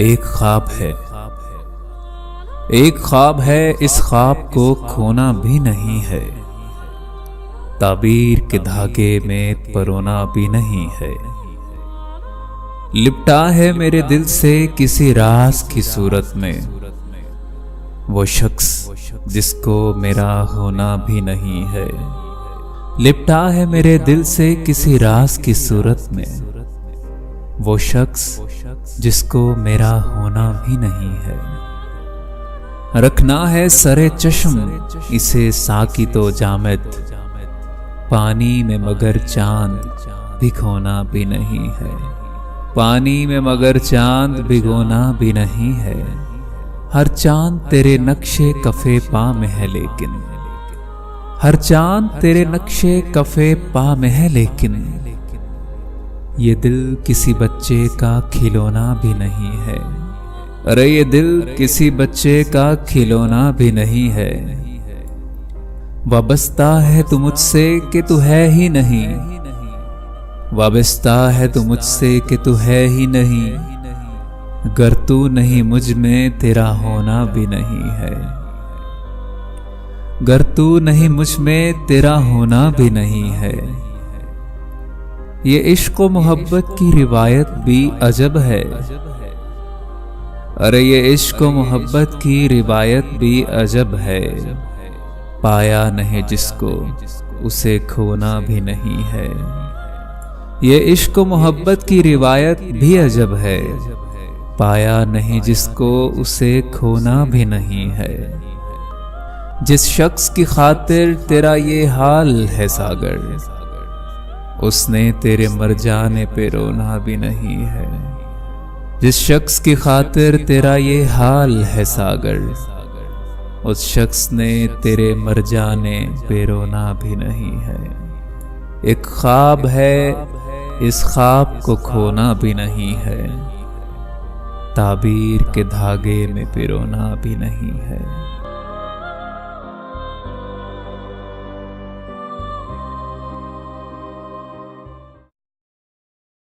एक ख्वाब है, एक ख्वाब है, इस ख्वाब को खोना भी नहीं है। ताबीर के धागे में परोना भी नहीं है। लिपटा है मेरे दिल से किसी राज की सूरत में वो शख्स जिसको मेरा होना भी नहीं है। लिपटा है मेरे दिल से किसी राज की सूरत में वो शख्स जिसको मेरा होना भी नहीं है। रखना है सरे चश्म इसे साकी तो जामिद, पानी में मगर चांद भिगोना भी नहीं है। पानी में मगर चांद भिगोना भी नहीं है। हर चांद तेरे नक्शे कफे पा में है लेकिन, हर चांद तेरे नक्शे कफे पा में है लेकिन ये दिल किसी बच्चे का खिलौना भी नहीं है। अरे ये दिल किसी बच्चे का खिलौना भी नहीं है। वाबस्ता है तू मुझसे कि तू है ही नहीं, वाबस्ता है तू मुझसे कि तू है ही नहीं। गर तू नहीं मुझ में तेरा होना भी नहीं है। गर तू नहीं मुझ में तेरा होना भी नहीं है। ये इश्क व मोहब्बत की रिवायत भी अजब है। अरे ये इश्क व मोहब्बत की रिवायत भी अजब है। पाया नहीं जिसको उसे खोना भी नहीं है। ये इश्क व मोहब्बत की रिवायत भी अजब है। पाया नहीं जिसको उसे खोना भी नहीं है। जिस शख्स की खातिर तेरा ये हाल है सागर, उसने तेरे मर जाने पे रोना भी नहीं है। जिस शख्स की खातिर तेरा ये हाल है सागर, उस शख्स ने तेरे मर जाने पे रोना भी नहीं है। एक ख्वाब है, इस ख्वाब को खोना भी नहीं है। ताबीर के धागे में पिरोना भी नहीं है।